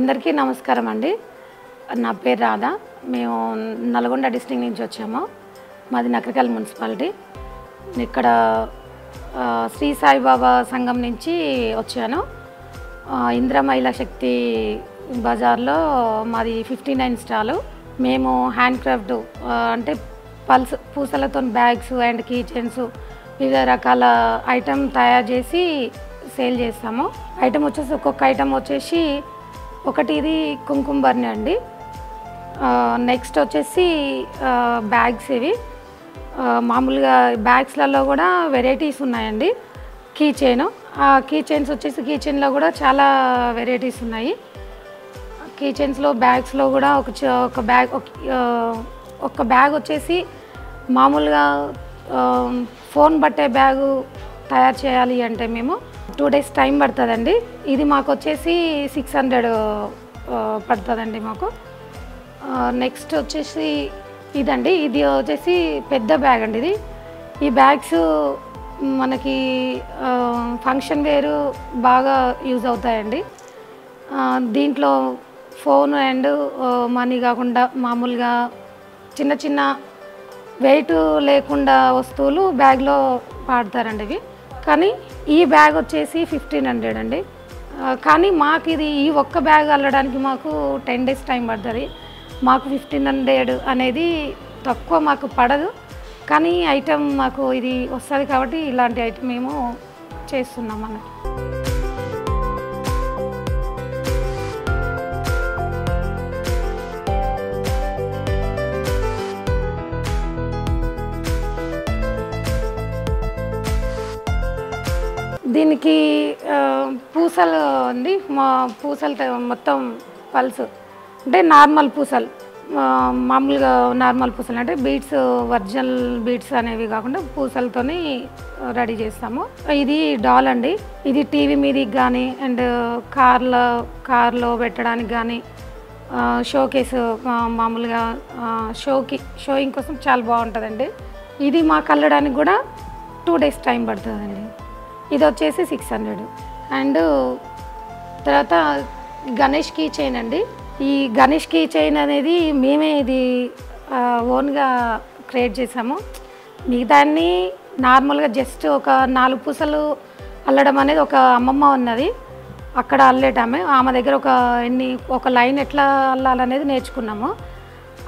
అందరికీ నమస్కారం అండి. నా పేరు రాధా. మేము నల్గొండ డిస్ట్రిక్ట్ నుంచి వచ్చాము. మాది నకరికల్ మున్సిపాలిటీ. ఇక్కడ శ్రీ సాయిబాబా సంఘం నుంచి వచ్చాను. ఇంద్ర మహిళా శక్తి బజార్లో మాది 59 స్టాలు. మేము హ్యాండ్ క్రాఫ్ట్ అంటే పల్స్ పూసలతో బ్యాగ్స్ అండ్ కీ చైన్స్ వివిధ రకాల ఐటమ్ తయారు చేసి సేల్ చేస్తాము. ఐటమ్ వచ్చేసి ఒక్కొక్క ఐటమ్ వచ్చేసి ఒకటి ఇది కుంకుమ బర్ని అండి. నెక్స్ట్ వచ్చేసి బ్యాగ్స్. ఇవి మామూలుగా బ్యాగ్స్లలో కూడా వెరైటీస్ ఉన్నాయండి. కీ చైన్, కీ చైన్స్ వచ్చేసి కీ చైన్లో కూడా చాలా వెరైటీస్ ఉన్నాయి. కీ చైన్స్లో బ్యాగ్స్లో కూడా ఒక బ్యాగ్ వచ్చేసి మామూలుగా ఫోన్ పట్టే బ్యాగు తయారు చేయాలి అంటే మేము 2 days టైం పడుతుందండి. ఇది మాకు వచ్చేసి 600 పడుతుందండి మాకు. నెక్స్ట్ వచ్చేసి ఇదండి. ఇది వచ్చేసి పెద్ద బ్యాగ్ అండి. ఈ బ్యాగ్స్ మనకి ఫంక్షన్ వేరు బాగా యూజ్ అవుతాయండి. దీంట్లో ఫోన్ అండ్ మనీ కాకుండా మామూలుగా చిన్న చిన్న వెయిట్ లేకుండా వస్తువులు బ్యాగ్లో వాడతారండి ఇవి. కానీ ఈ బ్యాగ్ వచ్చేసి 1500 అండి. కానీ మాకు ఈ ఒక్క బ్యాగ్ అల్లడానికి మాకు 10 days టైం పడుతుంది. మాకు 1500 అనేది తక్కువ మాకు పడదు. కానీ ఐటెం మాకు ఇది వస్తుంది కాబట్టి ఇలాంటి ఐటెం మేము చేస్తున్నాం అన్నట్టు. దీనికి పూసలు అండి. మా పూసలు మొత్తం పల్స్ అంటే నార్మల్ పూసలు, మామూలుగా నార్మల్ పూసలు అంటే బీడ్స్, ఒరిజినల్ బీడ్స్ అనేవి కాకుండా పూసలతోని రెడీ చేస్తాము. ఇది డాల్ అండి. ఇది టీవీ మీదకి కానీ అండ్ కార్లో పెట్టడానికి కానీ షోకేస్ మామూలుగా షోయింగ్ కోసం చాలా బాగుంటుందండి. ఇది మాకు అల్లడానికి కూడా 2 days టైం పడుతుందండి. ఇది వచ్చేసి 600. అండ్ తర్వాత గణేష్ కీ చైన్ అండి. ఈ గణేష్ కీ చైన్ అనేది మేమే ఇది ఓన్గా క్రియేట్ చేసాము. మిగతాన్ని నార్మల్గా జస్ట్ ఒక 4 పూసలు అల్లడం అనేది ఒక అమ్మమ్మ ఉన్నది, అక్కడ అల్లేటామే. ఆమె దగ్గర ఒక లైన్ ఎట్లా అల్లాలనేది నేర్చుకున్నాము.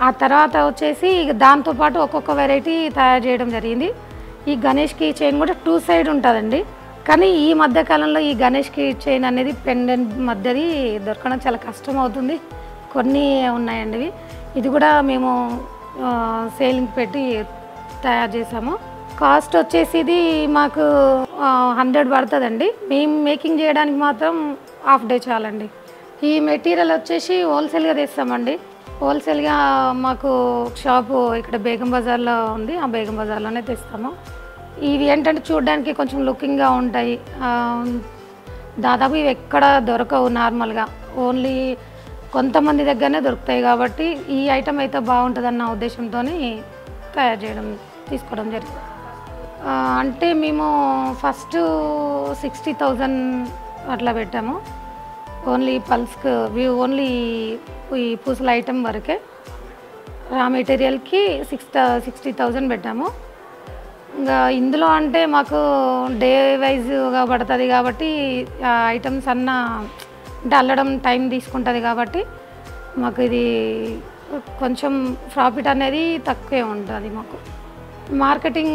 ఆ తర్వాత వచ్చేసి దాంతోపాటు ఒక్కొక్క వెరైటీ తయారు చేయడం జరిగింది. ఈ గణేష్ కీ చైన్ కూడా 2 side ఉంటుందండి. కానీ ఈ మధ్యకాలంలో ఈ గణేష్ కీ చైన్ అనేది పెండెంట్ మధ్యది దొరకడం చాలా కష్టం అవుతుంది. కొన్ని ఉన్నాయండి. ఇది కూడా మేము సేలింగ్ పెట్టి తయారు చేసాము. కాస్ట్ వచ్చేసి ఇది మాకు 100 పడుతుందండి. మేము మేకింగ్ చేయడానికి మాత్రం ½ day చాలండి. ఈ మెటీరియల్ వచ్చేసి హోల్సేల్గా తెస్తామండి. హోల్సేల్గా మాకు షాపు ఇక్కడ బేగం బజార్లో ఉంది. ఆ బేగం బజార్లోనే తెస్తాము. ఇవి ఏంటంటే చూడడానికి కొంచెం లుకింగ్గా ఉంటాయి. దాదాపు ఇవి ఎక్కడ దొరకవు నార్మల్గా, ఓన్లీ కొంతమంది దగ్గరనే దొరుకుతాయి. కాబట్టి ఈ ఐటమ్ అయితే బాగుంటుందన్న ఉద్దేశంతో తీసుకోవడం జరిగింది. అంటే మేము ఫస్ట్ 60,000 అట్లా పెట్టాము. ఓన్లీ పల్స్కి ఓన్లీ ఈ పూసల ఐటమ్ వరకే. రా మెటీరియల్కి 60,000 పెట్టాము. ఇంకా ఇందులో అంటే మాకు డే వైజ్గా పడుతుంది కాబట్టి ఐటమ్స్ అంటే అల్లడం టైం తీసుకుంటుంది కాబట్టి మాకు ఇది కొంచెం ప్రాఫిట్ అనేది తక్కువే ఉంటుంది మాకు. మార్కెటింగ్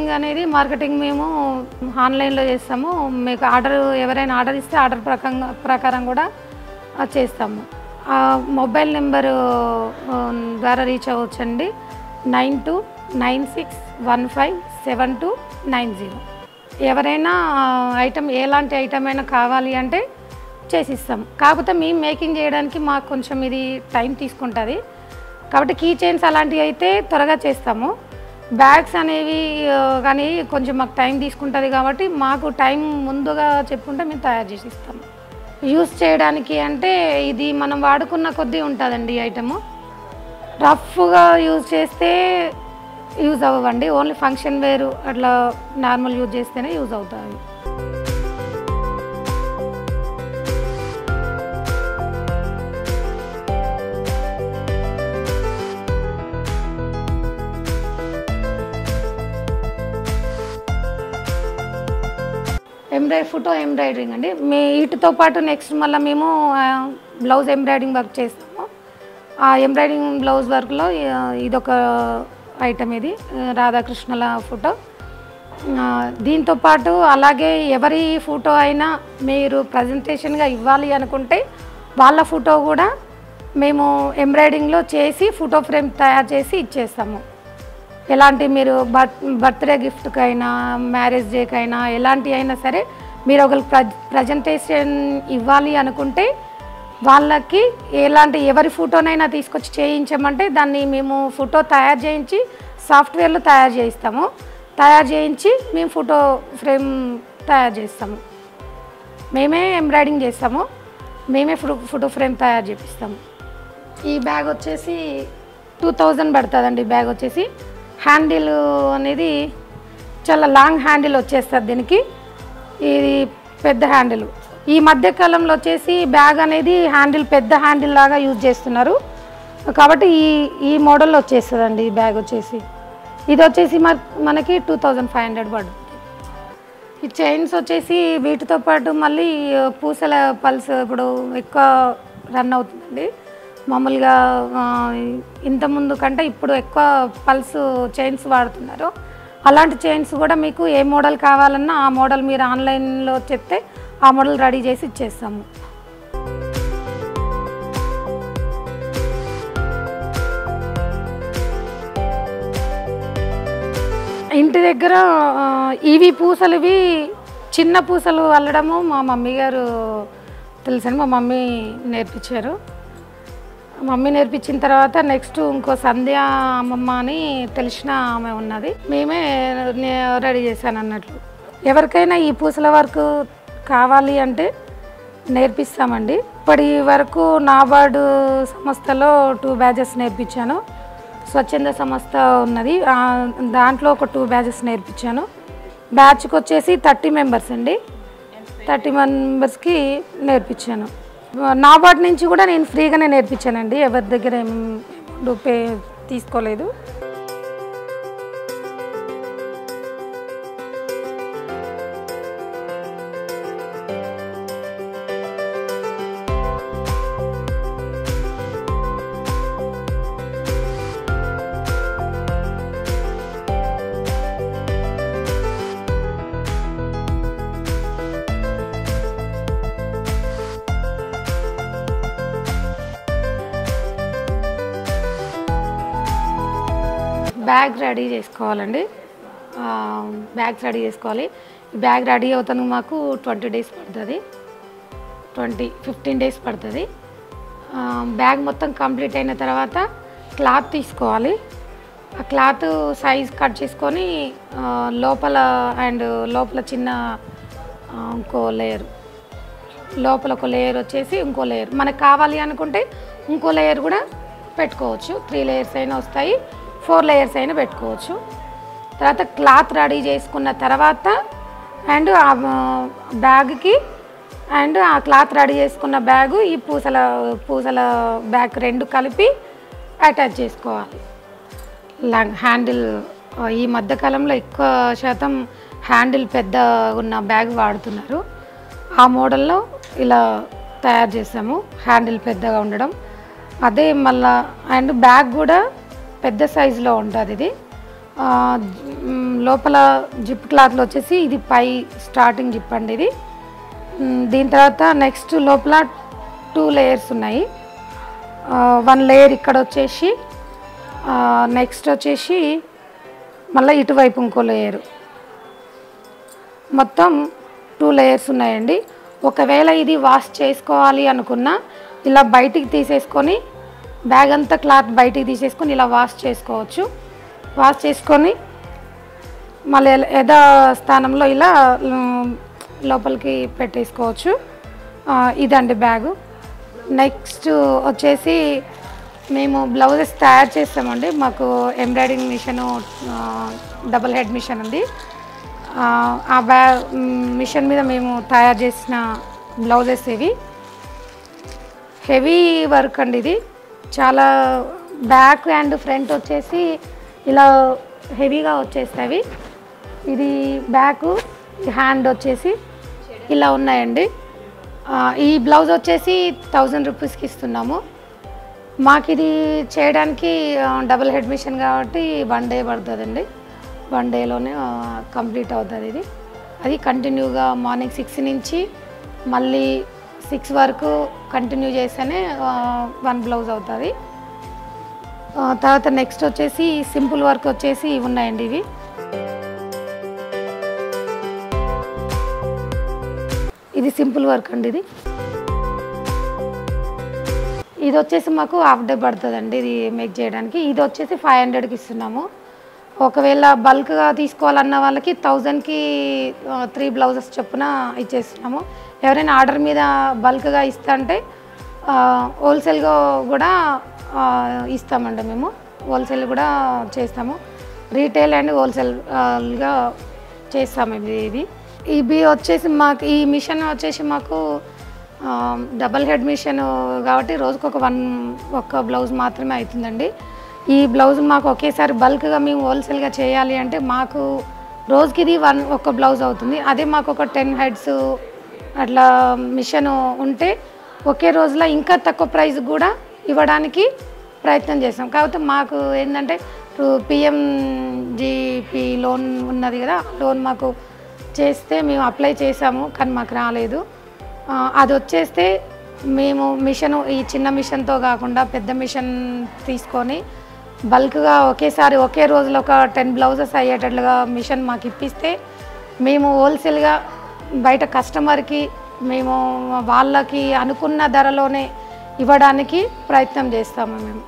మేము ఆన్లైన్లో చేస్తాము. మీకు ఎవరైనా ఆర్డర్ ఇస్తే ఆర్డర్ ప్రకారం కూడా చేస్తాము. మొబైల్ నెంబరు ద్వారా రీచ్ అవ్వచ్చండి. 9296157290. ఎవరైనా ఎలాంటి ఐటమ్ అయినా కావాలి అంటే చేసిస్తాం. కాకపోతే మేము మేకింగ్ చేయడానికి మాకు కొంచెం ఇది టైం తీసుకుంటుంది కాబట్టి కీ చైన్స్ అలాంటివి అయితే త్వరగా చేస్తాము. బ్యాగ్స్ అనేవి కానీ కొంచెం మాకు టైం తీసుకుంటుంది కాబట్టి మాకు టైం ముందుగా చెప్పుకుంటే మేము తయారు చేసి ఇస్తాము. యూజ్ చేయడానికి అంటే ఇది మనం వాడుకున్న కొద్దీ ఉంటుందండి. ఐటము రఫ్గా యూజ్ చేస్తే యూజ్ అవ్వండి. ఓన్లీ ఫంక్షన్ వేరు అట్లా నార్మల్ యూజ్ చేస్తేనే యూజ్ అవుతాయి. ఫోటో ఎంబ్రాయిడరింగ్ అండి. వీటితో పాటు నెక్స్ట్ మళ్ళీ మేము బ్లౌజ్ ఎంబ్రాయిడరింగ్ వర్క్ చేస్తాము. ఆ ఎంబ్రాయిడరింగ్ బ్లౌజ్ వర్క్లో ఇదొక ఐటమ్, ఇది రాధాకృష్ణుల ఫోటో. దీంతో పాటు అలాగే ఎవరి ఫోటో అయినా మీరు ప్రజెంటేషన్గా ఇవ్వాలి అనుకుంటే వాళ్ళ ఫోటో కూడా మేము ఎంబ్రాయిడరింగ్లో చేసి ఫోటో ఫ్రేమ్ తయారు చేసి ఇచ్చేస్తాము. ఎలాంటి మీరు బర్త్డే గిఫ్ట్కైనా మ్యారేజ్ డేకైనా ఎలాంటి అయినా సరే మీరు ఒకరికి ప్రజెంటేషన్ ఇవ్వాలి అనుకుంటే వాళ్ళకి ఎవరి ఫోటోనైనా తీసుకొచ్చి చేయించమంటే దాన్ని మేము ఫోటో తయారు చేయించి సాఫ్ట్వేర్లో తయారు చేయిస్తాము. తయారు చేయించి మేము ఫోటో ఫ్రేమ్ తయారు చేస్తాము. మేమే ఎంబ్రాయిడింగ్ చేస్తాము, మేమే ఫోటో ఫ్రేమ్ తయారు చేపిస్తాము. ఈ బ్యాగ్ వచ్చేసి 2000 పడుతుందండి. బ్యాగ్ వచ్చేసి హ్యాండిల్ అనేది చాలా లాంగ్ హ్యాండిల్ వచ్చేస్తుంది దీనికి. ఇది పెద్ద హ్యాండిల్. ఈ మధ్యకాలంలో వచ్చేసి బ్యాగ్ అనేది పెద్ద హ్యాండిల్ లాగా యూజ్ చేస్తున్నారు కాబట్టి ఈ మోడల్లో వచ్చేస్తుందండి. ఈ బ్యాగ్ వచ్చేసి ఇది వచ్చేసి మనకి 2500 పడుతుంది. ఈ చైన్స్ వచ్చేసి వీటితో పాటు మళ్ళీ పూసల పల్స్ ఇప్పుడు ఎక్కువ రన్ అవుతుందండి. మామూలుగా ఇంతకుముందు కంటే ఇప్పుడు ఎక్కువ పల్స్ చైన్స్ వాడుతున్నారు. అలాంటి చైన్స్ కూడా మీకు ఏ మోడల్ కావాలన్నా ఆ మోడల్ మీరు ఆన్లైన్లో చెప్తే ఆ మోడల్ రెడీ చేసి ఇచ్చేస్తాము. ఇంటి దగ్గర ఇవి పూసలువి చిన్న పూసలు అల్లడము మా మమ్మీ గారు తెలుసని మా మమ్మీ నేర్పించారు. మమ్మీ నేర్పించిన తర్వాత నెక్స్ట్ ఇంకో సంధ్య అమ్మమ్మ అని తెలిసిన ఆమె ఉన్నది, మేమే రెడీ చేశాను అన్నట్లు. ఎవరికైనా ఈ పూసల వర్క్ కావాలి అంటే నేర్పిస్తామండి. ఇప్పటి వరకు నాబార్డు సంస్థలో 2 బ్యాచెస్ నేర్పించాను. స్వచ్ఛంద సంస్థ ఉన్నది, దాంట్లో ఒక 2 బ్యాచెస్ నేర్పించాను. బ్యాచ్కి వచ్చేసి 30 మెంబర్స్ అండి. 30 మెంబర్స్కి నేర్పించాను. నాబార్డ్ నుంచి కూడా నేను ఫ్రీగానే నేర్పించానండి, ఎవరి దగ్గర ఏం పే తీసుకోలేదు. బ్యాగ్ రెడీ చేసుకోవాలండి. బ్యాగ్స్ రెడీ చేసుకోవాలి. ఈ బ్యాగ్ రెడీ అవుతానికి మాకు 20 డేస్ పడుతుంది, 15 డేస్ పడుతుంది. బ్యాగ్ మొత్తం కంప్లీట్ అయిన తర్వాత క్లాత్ తీసుకోవాలి. ఆ క్లాత్ సైజ్ కట్ చేసుకొని లోపల చిన్న ఇంకో లేయర్, లోపల ఒక లేయర్ వచ్చేసి ఇంకో లేయర్ మనకు కావాలి అనుకుంటే ఇంకో లేయర్ కూడా పెట్టుకోవచ్చు. 3 లేయర్స్ అయినా వస్తాయి, 4 లేయర్స్ అయినా పెట్టుకోవచ్చు. తర్వాత క్లాత్ రెడీ చేసుకున్న తర్వాత అండ్ ఆ బ్యాగ్కి అండ్ ఆ క్లాత్ రెడీ చేసుకున్న బ్యాగు ఈ పూసల బ్యాగ్ 2 కలిపి అటాచ్ చేసుకోవాలి. హ్యాండిల్ ఈ మధ్యకాలంలో ఎక్కువ శాతం హ్యాండిల్ పెద్ద ఉన్న బ్యాగ్ వాడుతున్నారు. ఆ మోడల్లో ఇలా తయారు చేసాము, హ్యాండిల్ పెద్దగా ఉండడం. అదే మళ్ళా అండ్ బ్యాగ్ కూడా పెద్ద సైజులో ఉంటుంది. ఇది లోపల జిప్ క్లాత్లో వచ్చేసి ఇది పై స్టార్టింగ్ జిప్ అండి ఇది. దీని తర్వాత నెక్స్ట్ లోపల 2 లేయర్స్ ఉన్నాయి. 1 లేయర్ ఇక్కడ వచ్చేసి నెక్స్ట్ వచ్చేసి మళ్ళీ ఇటువైపు ఇంకో లేయరు, మొత్తం 2 లేయర్స్ ఉన్నాయండి. ఒకవేళ ఇది వాష్ చేసుకోవాలి అనుకున్నా ఇలా బయటికి తీసేసుకొని బ్యాగ్ అంతా క్లాత్ బయటికి తీసేసుకొని ఇలా వాష్ చేసుకోవచ్చు. వాష్ చేసుకొని మళ్ళీ యథా స్థానంలో ఇలా లోపలికి పెట్టేసుకోవచ్చు. ఇదండి బ్యాగు. నెక్స్ట్ వచ్చేసి మేము బ్లౌజెస్ తయారు చేస్తామండి. మాకు embroidering machine double head machine ఉంది. ఆ మిషన్ మీద మేము తయారు చేసిన బ్లౌజెస్ ఇవి. హెవీ వర్క్ అండి ఇది. చాలా బ్యాక్ అండ్ ఫ్రంట్ వచ్చేసి ఇలా హెవీగా వచ్చేస్తాయి. ఇది బ్యాక్, హ్యాండ్ వచ్చేసి ఇలా ఉన్నాయండి. ఈ బ్లౌజ్ వచ్చేసి 1000 రూపీస్కి ఇస్తున్నాము. మాకు ఇది చేయడానికి డబుల్ హెడ్ మిషన్ కాబట్టి 1 డే పడుతుందండి. 1 డేలోనే కంప్లీట్ అవుతుంది ఇది. అది కంటిన్యూగా మార్నింగ్ 6 నుంచి మళ్ళీ 6 వరకు కంటిన్యూ చేస్తేనే 1 బ్లౌజ్ అవుతుంది. తర్వాత నెక్స్ట్ వచ్చేసి సింపుల్ వర్క్ వచ్చేసి ఇవి ఉన్నాయండి. ఇది సింపుల్ వర్క్ అండి. ఇది వచ్చేసి మాకు హాఫ్ డే పడుతుందండి ఇది మేక్ చేయడానికి. ఇది వచ్చేసి 500కి ఇస్తున్నాము. ఒకవేళ బల్క్గా తీసుకోవాలన్న వాళ్ళకి 1000కి 3 బ్లౌజెస్ చొప్పున ఇచ్చేస్తున్నాము. ఎవరైనా ఆర్డర్ మీద బల్క్గా ఇస్తా అంటే హోల్సేల్గా కూడా ఇస్తామండి. మేము హోల్సేల్ కూడా చేస్తాము. రీటైల్ అండ్ హోల్సేల్గా చేస్తాము. ఇవి వచ్చేసి మాకు ఈ మిషన్ వచ్చేసి మాకు డబల్ హెడ్ మిషన్ కాబట్టి రోజుకు ఒక్క బ్లౌజ్ మాత్రమే అవుతుందండి. ఈ బ్లౌజ్ మాకు ఒకేసారి బల్క్గా మేము హోల్సేల్గా చేయాలి అంటే మాకు రోజుకి ఇది ఒక్క బ్లౌజ్ అవుతుంది. అదే మాకు ఒక 10 హెడ్స్ అట్లా మిషన్ ఉంటే ఒకే రోజులో ఇంకా తక్కువ ప్రైస్ కూడా ఇవ్వడానికి ప్రయత్నం చేస్తాం. కాకపోతే మాకు ఏంటంటే పిఎంజిపి లోన్ ఉన్నది కదా, లోన్ మాకు చేస్తే మేము అప్లై చేసాము కానీ మాకు రాలేదు. అది వచ్చేస్తే మేము మిషన్ ఈ చిన్న మిషన్తో కాకుండా పెద్ద మిషన్ తీసుకొని బల్క్గా ఒకేసారి ఒకే రోజులో ఒక 10 బ్లౌజెస్ అయ్యేటట్లుగా మిషన్ మాకు ఇప్పిస్తే మేము హోల్సేల్గా బయట కస్టమర్కి మేము వాళ్ళకి అనుకున్న ధరలోనే ఇవ్వడానికి ప్రయత్నం చేస్తాము మేము.